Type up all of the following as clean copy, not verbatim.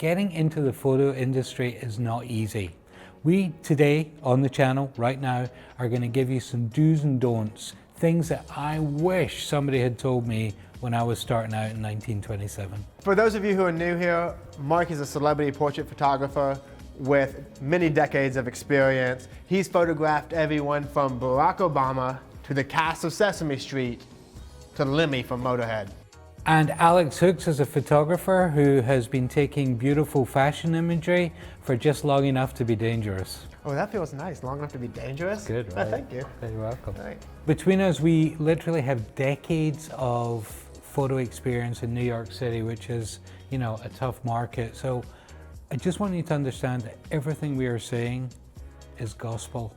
Getting into the photo industry is not easy. We today on the channel right now are going to give you some do's and don'ts, things that I wish somebody had told me when I was starting out in 1927. For those of you who are new here, Mark is a celebrity portrait photographer with many decades of experience. He's photographed everyone from Barack Obama to the cast of Sesame Street to Lemmy from Motorhead. And Alex Hooks is a photographer who has been taking beautiful fashion imagery for just long enough to be dangerous. Oh, that feels nice. Long enough to be dangerous? Good, right? Thank you. You're welcome. Right. Between us, we literally have decades of photo experience in New York City, which is, you know, a tough market. So I just want you to understand that everything we are saying is gospel.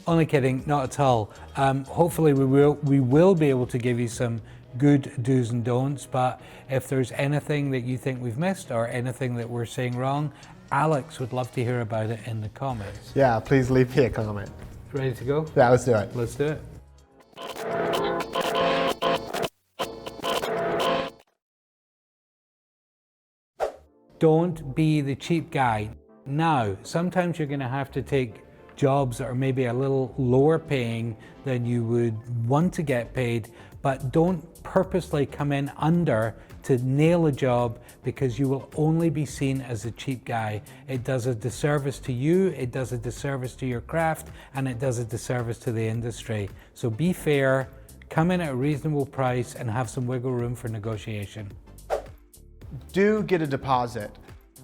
Only kidding, not at all. Hopefully we will be able to give you some good do's and don'ts, but if there's anything that you think we've missed or anything that we're saying wrong, Alex would love to hear about it in the comments. Yeah, please leave me a comment. Ready to go? Yeah, let's do it. Let's do it. Don't be the cheap guy. Now, sometimes you're going to have to take jobs that are maybe a little lower paying than you would want to get paid, but don't purposely come in under to nail a job, because you will only be seen as a cheap guy. It does a disservice to you, it does a disservice to your craft, and it does a disservice to the industry. So be fair, come in at a reasonable price, and have some wiggle room for negotiation. Do get a deposit.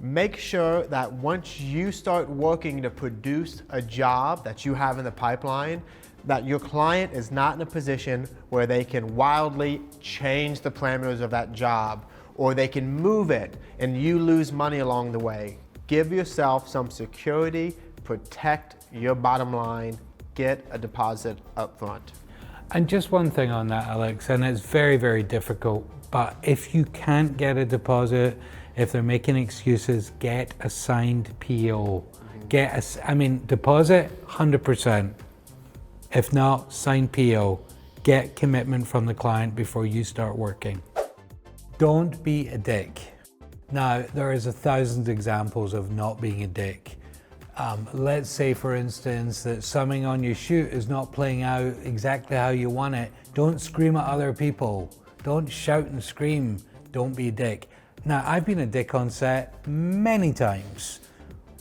Make sure that once you start working to produce a job that you have in the pipeline, that your client is not in a position where they can wildly change the parameters of that job, or they can move it and you lose money along the way. Give yourself some security, protect your bottom line, get a deposit up front. And just one thing on that, Alex, and it's very, very difficult, but if you can't get a deposit, if they're making excuses, get a signed PO. Deposit, 100%. If not, signed PO. Get commitment from the client before you start working. Don't be a dick. Now, there is 1,000 examples of not being a dick. Let's say, for instance, that something on your shoot is not playing out exactly how you want it. Don't scream at other people. Don't shout and scream. Don't be a dick. Now, I've been a dick on set many times.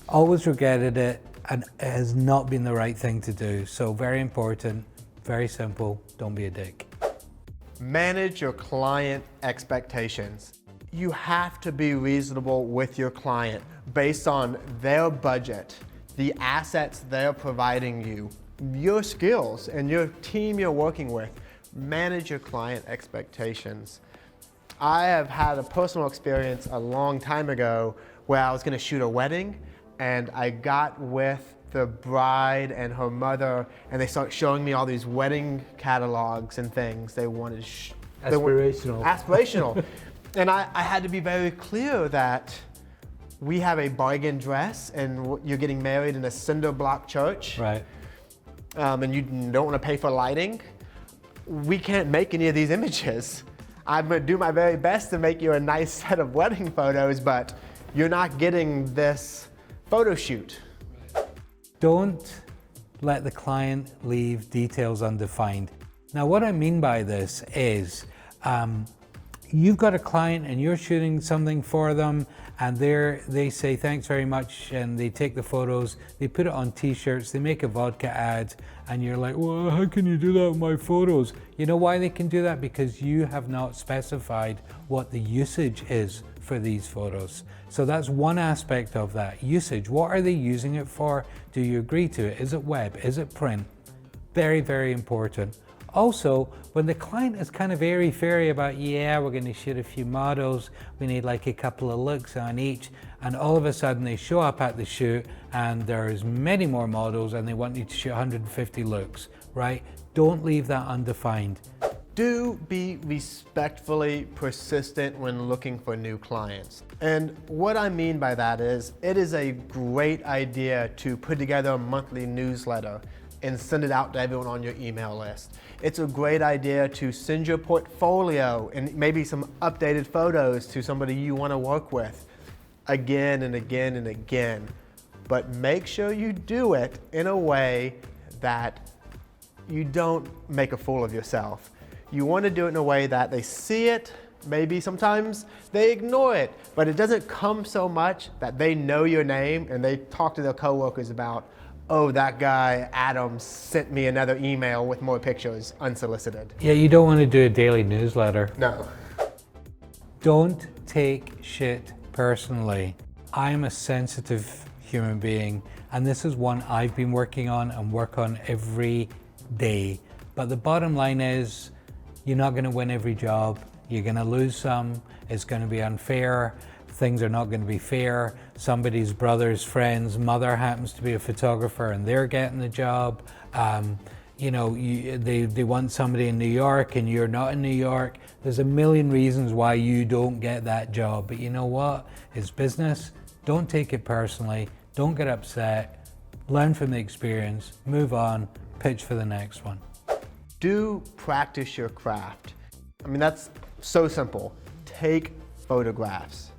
Always regretted it, and it has not been the right thing to do. So very important, very simple, don't be a dick. Manage your client expectations. You have to be reasonable with your client based on their budget, the assets they're providing you, your skills, and your team you're working with. Manage your client expectations. I have had a personal experience a long time ago where I was going to shoot a wedding, and I got with the bride and her mother, and they started showing me all these wedding catalogs and things they wanted. Aspirational. And I had to be very clear that we have a bargain dress, and you're getting married in a cinder block church. Right. And you don't want to pay for lighting. We can't make any of these images. I'm going to do my very best to make you a nice set of wedding photos, but you're not getting this photo shoot. Don't let the client leave details undefined. Now, what I mean by this is, you've got a client and you're shooting something for them, and they say thanks very much, and they take the photos, they put it on t-shirts, they make a vodka ad, and you're like, well, how can you do that with my photos? You know why they can do that? Because you have not specified what the usage is for these photos. So that's one aspect of that, usage. What are they using it for? Do you agree to it? Is it web? Is it print? Very, very important. Also, when the client is kind of airy-fairy about, yeah, we're going to shoot a few models, we need like a couple of looks on each, and all of a sudden they show up at the shoot and there's many more models and they want you to shoot 150 looks, right? Don't leave that undefined. Do be respectfully persistent when looking for new clients. And what I mean by that is, it is a great idea to put together a monthly newsletter. and send it out to everyone on your email list. It's a great idea to send your portfolio and maybe some updated photos to somebody you want to work with again and again and again. But make sure you do it in a way that you don't make a fool of yourself. You want to do it in a way that they see it, maybe sometimes they ignore it, but it doesn't come so much that they know your name and they talk to their coworkers about, oh, that guy Adam sent me another email with more pictures unsolicited. Yeah, you don't want to do a daily newsletter. No. Don't take shit personally. I'm a sensitive human being, and this is one I've been working on and work on every day. But the bottom line is, you're not going to win every job. You're going to lose some. It's going to be unfair. Things are not going to be fair. Somebody's brother's friend's mother happens to be a photographer and they're getting the job. You know, they want somebody in New York and you're not in New York. There's a million reasons why you don't get that job. But you know what? It's business. Don't take it personally. Don't get upset. Learn from the experience. Move on. Pitch for the next one. Do practice your craft. I mean, that's so simple. Take photographs.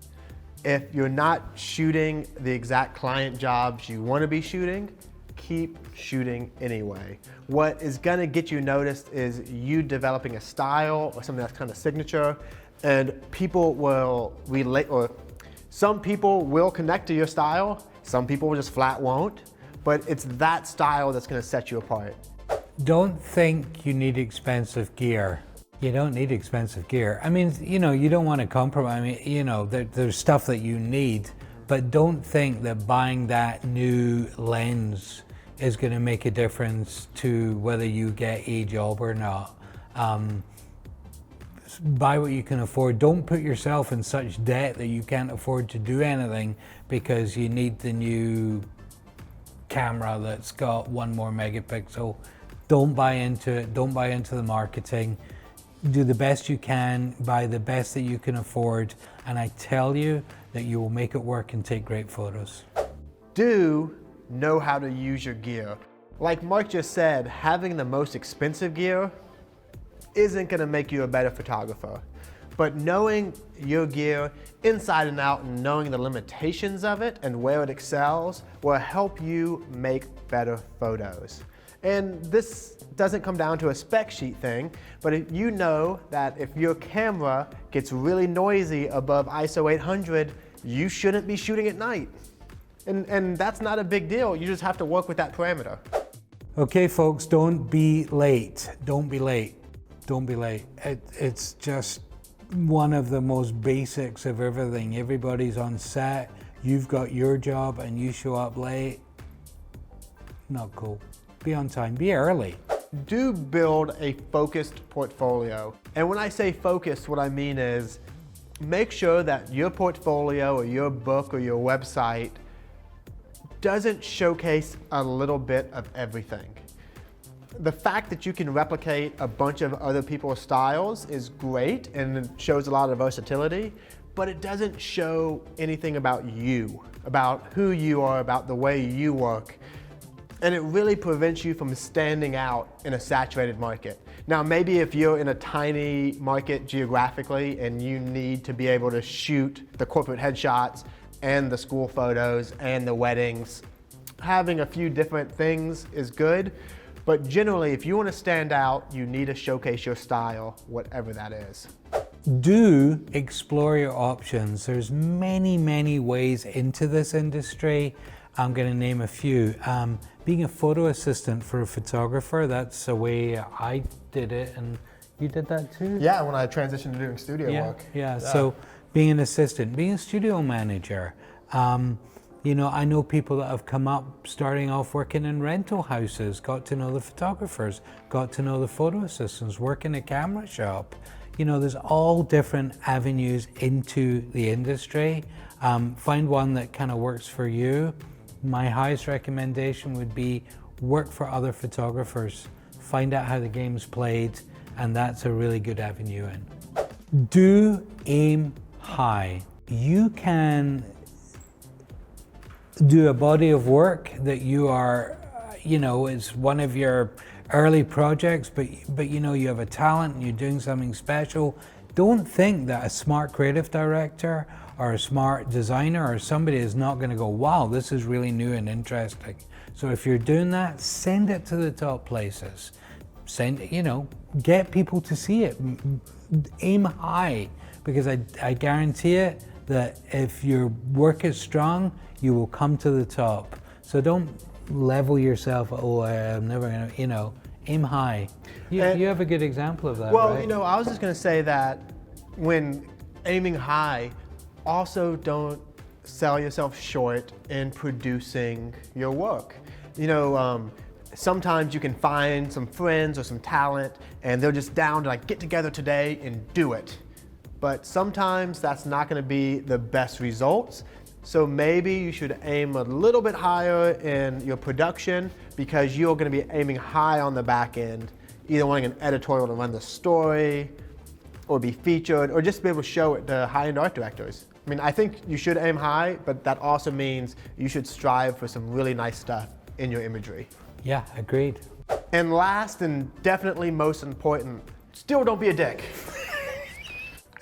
If you're not shooting the exact client jobs you want to be shooting, keep shooting anyway. What is going to get you noticed is you developing a style or something that's kind of signature, and people will relate, or some people will connect to your style, some people just flat won't, but it's that style that's going to set you apart. Don't think you need expensive gear. You don't need expensive gear. I mean, you know, you don't want to compromise. I mean, you know, there's stuff that you need, but don't think that buying that new lens is going to make a difference to whether you get a job or not. Buy what you can afford. Don't put yourself in such debt that you can't afford to do anything because you need the new camera that's got 1 more megapixel. Don't buy into it. Don't buy into the marketing. Do the best you can, buy the best that you can afford, and I tell you that you will make it work and take great photos. Do know how to use your gear. Like Mark just said, having the most expensive gear isn't gonna make you a better photographer. But knowing your gear inside and out and knowing the limitations of it and where it excels will help you make better photos. And this doesn't come down to a spec sheet thing, but if you know that if your camera gets really noisy above ISO 800, you shouldn't be shooting at night. And that's not a big deal. You just have to work with that parameter. Okay, folks, don't be late. Don't be late. Don't be late. It's just one of the most basics of everything. Everybody's on set. You've got your job and you show up late. Not cool. Be on time, be early. Do build a focused portfolio. And when I say focused, what I mean is make sure that your portfolio or your book or your website doesn't showcase a little bit of everything. The fact that you can replicate a bunch of other people's styles is great and it shows a lot of versatility, but it doesn't show anything about you, about who you are, about the way you work. And it really prevents you from standing out in a saturated market. Now, maybe if you're in a tiny market geographically and you need to be able to shoot the corporate headshots and the school photos and the weddings, having a few different things is good. But generally, if you want to stand out, you need to showcase your style, whatever that is. Do explore your options. There's many, many ways into this industry. I'm going to name a few. Being a photo assistant for a photographer, that's the way I did it, and you did that too? Yeah, when I transitioned to doing studio work. Yeah, so being an assistant, being a studio manager. You know, I know people that have come up starting off working in rental houses, got to know the photographers, got to know the photo assistants, work in a camera shop. You know, there's all different avenues into the industry. Find one that kind of works for you. My highest recommendation would be work for other photographers. Find out how the game's played, and that's a really good avenue in. Do aim high. You can do a body of work that you are, it's one of your early projects, but you have a talent and you're doing something special. Don't think that a smart creative director or a smart designer or somebody is not going to go, wow, this is really new and interesting. So if you're doing that, send it to the top places. Get people to see it. Aim high, because I guarantee it that if your work is strong, you will come to the top. So don't level yourself, I'm never gonna, aim high. You have a good example of that, well, right? I was just going to say that when aiming high, also don't sell yourself short in producing your work. Sometimes you can find some friends or some talent and they're just down to like get together today and do it. But sometimes that's not going to be the best results. So maybe you should aim a little bit higher in your production, because you're going to be aiming high on the back end, either wanting an editorial to run the story or be featured or just be able to show it to high-end art directors. I mean, I think you should aim high, but that also means you should strive for some really nice stuff in your imagery. Yeah, agreed. And last and definitely most important, still don't be a dick.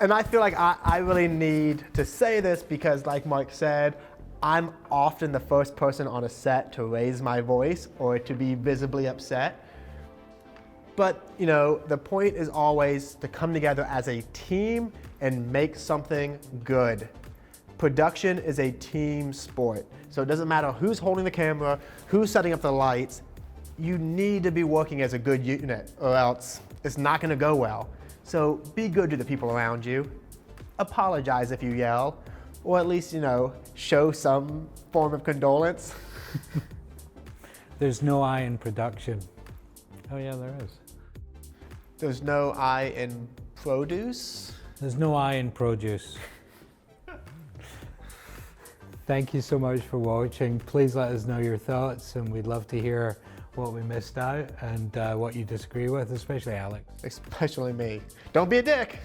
And I feel like I really need to say this because, like Mark said, I'm often the first person on a set to raise my voice or to be visibly upset. But, the point is always to come together as a team and make something good. Production is a team sport. So it doesn't matter who's holding the camera, who's setting up the lights. You need to be working as a good unit or else it's not going to go well. So be good to the people around you. Apologize if you yell, or at least, show some form of condolence. There's no I in production. Oh yeah, there is. There's no I in produce. There's no I in produce. Thank you so much for watching. Please let us know your thoughts, and we'd love to hear what we missed out and what you disagree with, especially Alex. Especially me. Don't be a dick.